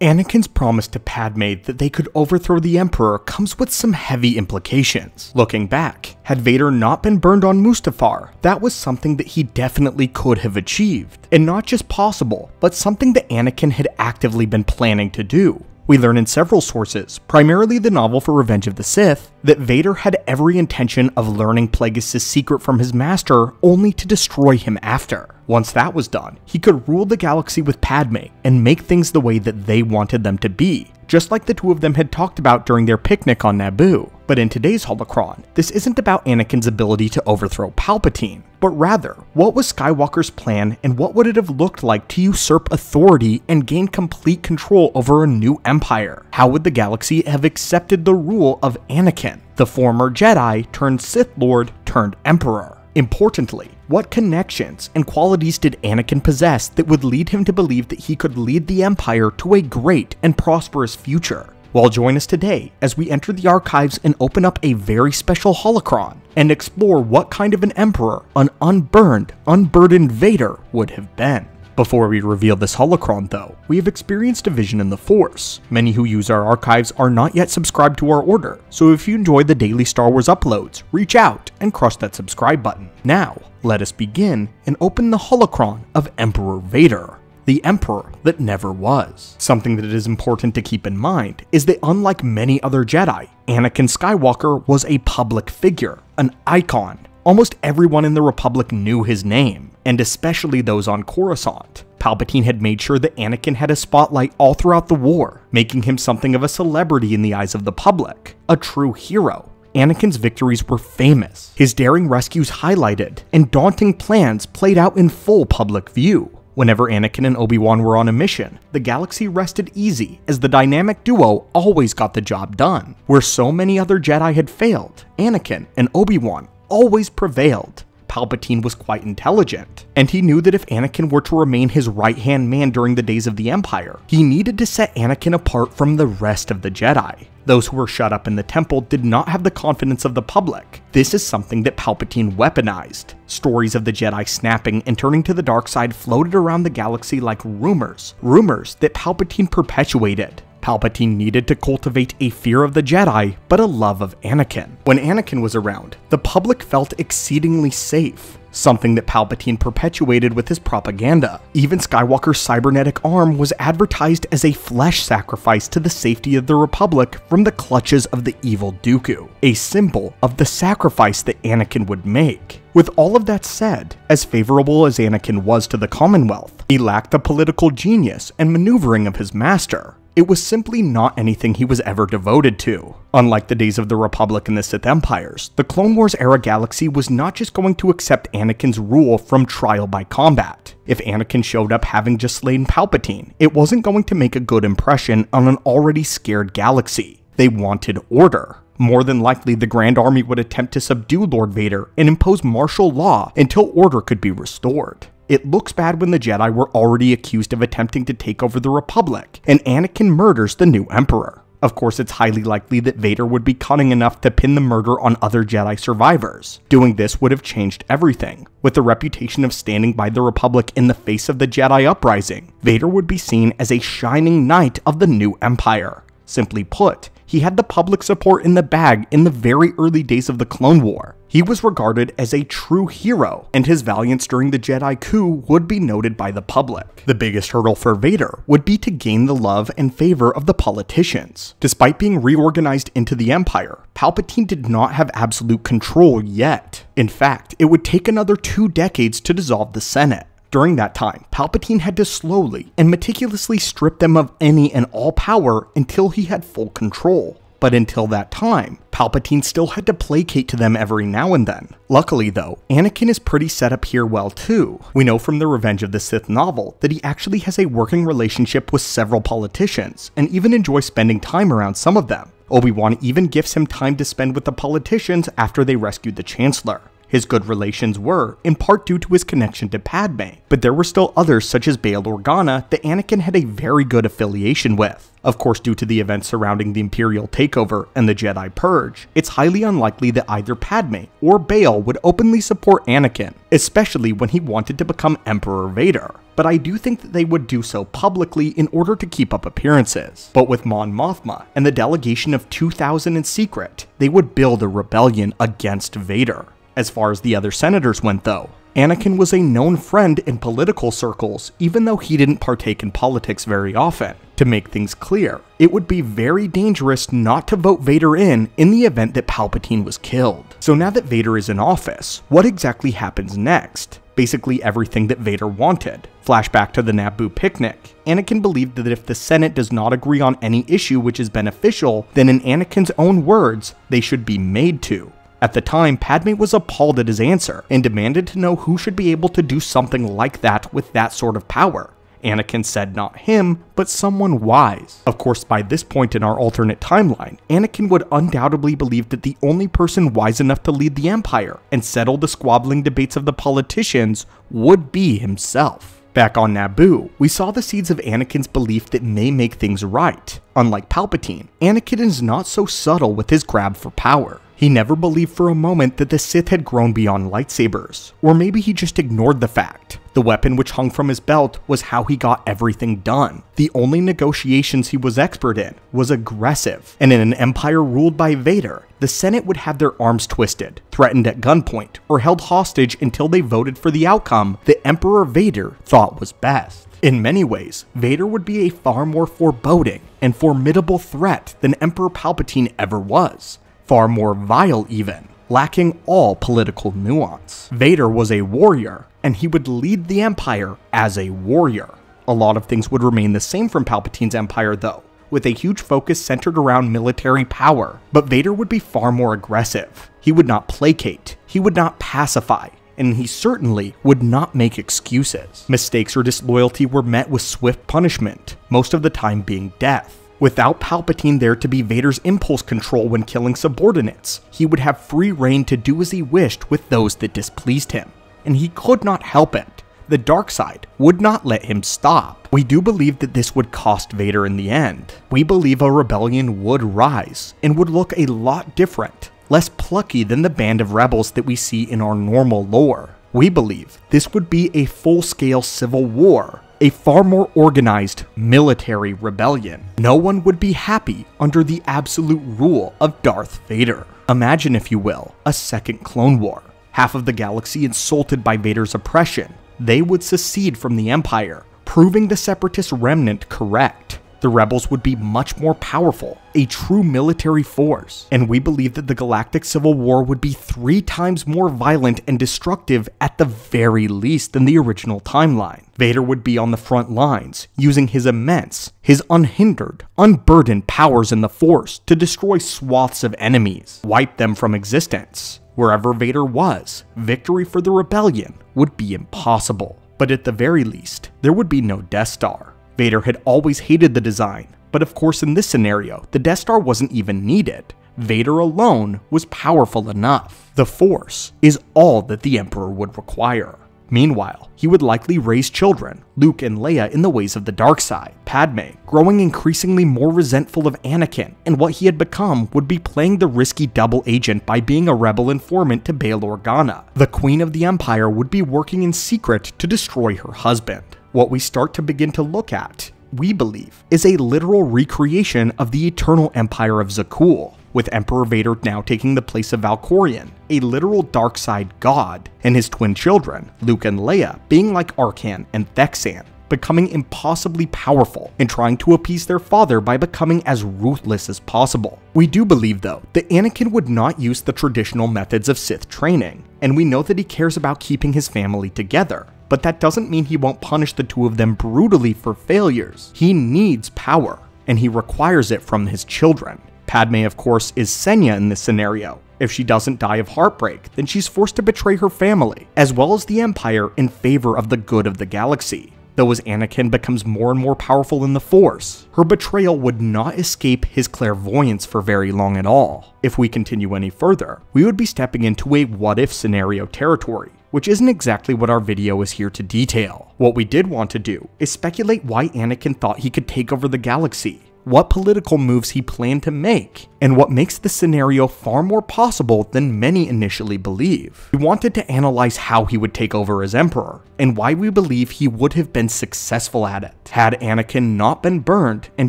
Anakin's promise to Padme that they could overthrow the Emperor comes with some heavy implications. Looking back, had Vader not been burned on Mustafar, that was something that he definitely could have achieved. And not just possible, but something that Anakin had actively been planning to do. We learn in several sources, primarily the novel for Revenge of the Sith, that Vader had every intention of learning Plagueis' secret from his master only to destroy him after. Once that was done, he could rule the galaxy with Padme and make things the way that they wanted them to be, just like the two of them had talked about during their picnic on Naboo. But in today's holocron, this isn't about Anakin's ability to overthrow Palpatine, but rather, what was Skywalker's plan and what would it have looked like to usurp authority and gain complete control over a new empire? How would the galaxy have accepted the rule of Anakin, the former Jedi turned Sith Lord turned Emperor? Importantly, what connections and qualities did Anakin possess that would lead him to believe that he could lead the Empire to a great and prosperous future? Well, join us today as we enter the archives and open up a very special holocron and explore what kind of an Emperor an unburned, unburdened Vader would have been. Before we reveal this holocron though, we have experienced division in the Force. Many who use our archives are not yet subscribed to our order, so if you enjoy the daily Star Wars uploads, reach out and crush that subscribe button. Now, let us begin and open the holocron of Emperor Vader, the Emperor that never was. Something that is important to keep in mind is that unlike many other Jedi, Anakin Skywalker was a public figure, an icon. Almost everyone in the Republic knew his name, and especially those on Coruscant. Palpatine had made sure that Anakin had a spotlight all throughout the war, making him something of a celebrity in the eyes of the public, a true hero. Anakin's victories were famous, his daring rescues highlighted, and daunting plans played out in full public view. Whenever Anakin and Obi-Wan were on a mission, the galaxy rested easy as the dynamic duo always got the job done. Where so many other Jedi had failed, Anakin and Obi-Wan always prevailed. Palpatine was quite intelligent, and he knew that if Anakin were to remain his right-hand man during the days of the Empire, he needed to set Anakin apart from the rest of the Jedi. Those who were shut up in the temple did not have the confidence of the public. This is something that Palpatine weaponized. Stories of the Jedi snapping and turning to the dark side floated around the galaxy like rumors that Palpatine perpetuated. Palpatine needed to cultivate a fear of the Jedi, but a love of Anakin. When Anakin was around, the public felt exceedingly safe, something that Palpatine perpetuated with his propaganda. Even Skywalker's cybernetic arm was advertised as a flesh sacrifice to the safety of the Republic from the clutches of the evil Dooku, a symbol of the sacrifice that Anakin would make. With all of that said, as favorable as Anakin was to the Commonwealth, he lacked the political genius and maneuvering of his master. It was simply not anything he was ever devoted to. Unlike the days of the Republic and the Sith Empires, the Clone Wars era galaxy was not just going to accept Anakin's rule from trial by combat. If Anakin showed up having just slain Palpatine, it wasn't going to make a good impression on an already scared galaxy. They wanted order. More than likely, the Grand Army would attempt to subdue Lord Vader and impose martial law until order could be restored. It looks bad when the Jedi were already accused of attempting to take over the Republic, and Anakin murders the new Emperor. Of course, it's highly likely that Vader would be cunning enough to pin the murder on other Jedi survivors. Doing this would have changed everything. With the reputation of standing by the Republic in the face of the Jedi uprising, Vader would be seen as a shining knight of the new Empire. Simply put, he had the public support in the bag in the very early days of the Clone War. He was regarded as a true hero, and his valiance during the Jedi coup would be noted by the public. The biggest hurdle for Vader would be to gain the love and favor of the politicians. Despite being reorganized into the Empire, Palpatine did not have absolute control yet. In fact, it would take another 2 decades to dissolve the Senate. During that time, Palpatine had to slowly and meticulously strip them of any and all power until he had full control. But until that time, Palpatine still had to placate to them every now and then. Luckily though, Anakin is pretty set up here well too. We know from the Revenge of the Sith novel that he actually has a working relationship with several politicians, and even enjoys spending time around some of them. Obi-Wan even gifts him time to spend with the politicians after they rescued the Chancellor. His good relations were, in part due to his connection to Padme, but there were still others such as Bail Organa that Anakin had a very good affiliation with. Of course, due to the events surrounding the Imperial takeover and the Jedi Purge, it's highly unlikely that either Padme or Bail would openly support Anakin, especially when he wanted to become Emperor Vader. But I do think that they would do so publicly in order to keep up appearances. But with Mon Mothma and the delegation of 2,000 in secret, they would build a rebellion against Vader. As far as the other senators went though, Anakin was a known friend in political circles, even though he didn't partake in politics very often. To make things clear, it would be very dangerous not to vote Vader in the event that Palpatine was killed. So now that Vader is in office, what exactly happens next? Basically everything that Vader wanted. Flashback to the Naboo picnic. Anakin believed that if the Senate does not agree on any issue which is beneficial, then in Anakin's own words, they should be made to. At the time, Padme was appalled at his answer and demanded to know who should be able to do something like that with that sort of power. Anakin said not him, but someone wise. Of course, by this point in our alternate timeline, Anakin would undoubtedly believe that the only person wise enough to lead the Empire and settle the squabbling debates of the politicians would be himself. Back on Naboo, we saw the seeds of Anakin's belief that may make things right. Unlike Palpatine, Anakin is not so subtle with his grab for power. He never believed for a moment that the Sith had grown beyond lightsabers, or maybe he just ignored the fact. The weapon which hung from his belt was how he got everything done. The only negotiations he was expert in was aggressive, and in an empire ruled by Vader, the Senate would have their arms twisted, threatened at gunpoint, or held hostage until they voted for the outcome that Emperor Vader thought was best. In many ways, Vader would be a far more foreboding and formidable threat than Emperor Palpatine ever was. Far more vile even, lacking all political nuance. Vader was a warrior, and he would lead the Empire as a warrior. A lot of things would remain the same from Palpatine's Empire though, with a huge focus centered around military power, but Vader would be far more aggressive. He would not placate, he would not pacify, and he certainly would not make excuses. Mistakes or disloyalty were met with swift punishment, most of the time being death. Without Palpatine there to be Vader's impulse control when killing subordinates, he would have free reign to do as he wished with those that displeased him. And he could not help it. The dark side would not let him stop. We do believe that this would cost Vader in the end. We believe a rebellion would rise, and would look a lot different, less plucky than the band of rebels that we see in our normal lore. We believe this would be a full-scale civil war, a far more organized military rebellion. No one would be happy under the absolute rule of Darth Vader. Imagine, if you will, a second Clone War. Half of the galaxy insulted by Vader's oppression. They would secede from the Empire, proving the Separatist remnant correct. The rebels would be much more powerful, a true military force, and we believe that the Galactic Civil War would be 3 times more violent and destructive at the very least than the original timeline. Vader would be on the front lines, using his immense, his unhindered, unburdened powers in the Force to destroy swaths of enemies, wipe them from existence. Wherever Vader was, victory for the rebellion would be impossible. But at the very least, there would be no Death Star. Vader had always hated the design, but of course in this scenario, the Death Star wasn't even needed. Vader alone was powerful enough. The Force is all that the Emperor would require. Meanwhile, he would likely raise children, Luke and Leia, in the ways of the dark side. Padme, growing increasingly more resentful of Anakin and what he had become, would be playing the risky double agent by being a rebel informant to Bail Organa. The Queen of the Empire would be working in secret to destroy her husband. What we start to begin to look at, we believe, is a literal recreation of the eternal empire of Zakuul, with Emperor Vader now taking the place of Valkorion, a literal dark side god, and his twin children, Luke and Leia, being like Arcan and Thexan, becoming impossibly powerful and trying to appease their father by becoming as ruthless as possible. We do believe though that Anakin would not use the traditional methods of Sith training, and we know that he cares about keeping his family together. But that doesn't mean he won't punish the two of them brutally for failures. He needs power, and he requires it from his children. Padme, of course, is Senya in this scenario. If she doesn't die of heartbreak, then she's forced to betray her family, as well as the Empire, in favor of the good of the galaxy. though as Anakin becomes more and more powerful in the Force, her betrayal would not escape his clairvoyance for very long at all. If we continue any further, we would be stepping into a what-if scenario territory, which isn't exactly what our video is here to detail. What we did want to do is speculate why Anakin thought he could take over the galaxy, what political moves he planned to make, and what makes the scenario far more possible than many initially believe. We wanted to analyze how he would take over as Emperor, and why we believe he would have been successful at it, had Anakin not been burned and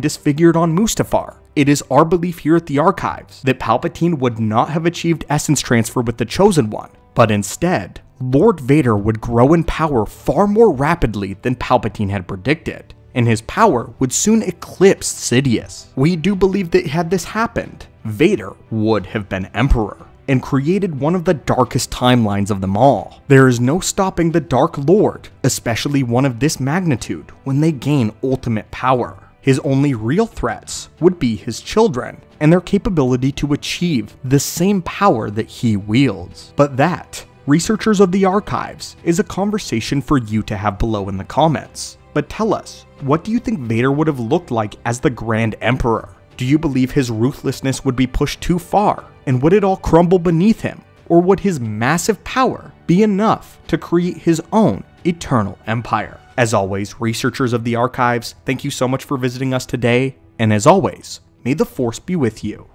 disfigured on Mustafar. It is our belief here at the Archives that Palpatine would not have achieved essence transfer with the Chosen One, but instead, Lord Vader would grow in power far more rapidly than Palpatine had predicted, and his power would soon eclipse Sidious. We do believe that had this happened, Vader would have been Emperor, and created one of the darkest timelines of them all. There is no stopping the Dark Lord, especially one of this magnitude, when they gain ultimate power. His only real threats would be his children, and their capability to achieve the same power that he wields. But that, researchers of the Archives, is a conversation for you to have below in the comments. But tell us, what do you think Vader would have looked like as the Grand Emperor? Do you believe his ruthlessness would be pushed too far, and would it all crumble beneath him? Or would his massive power be enough to create his own eternal empire? As always, researchers of the Archives, thank you so much for visiting us today, and as always, may the Force be with you.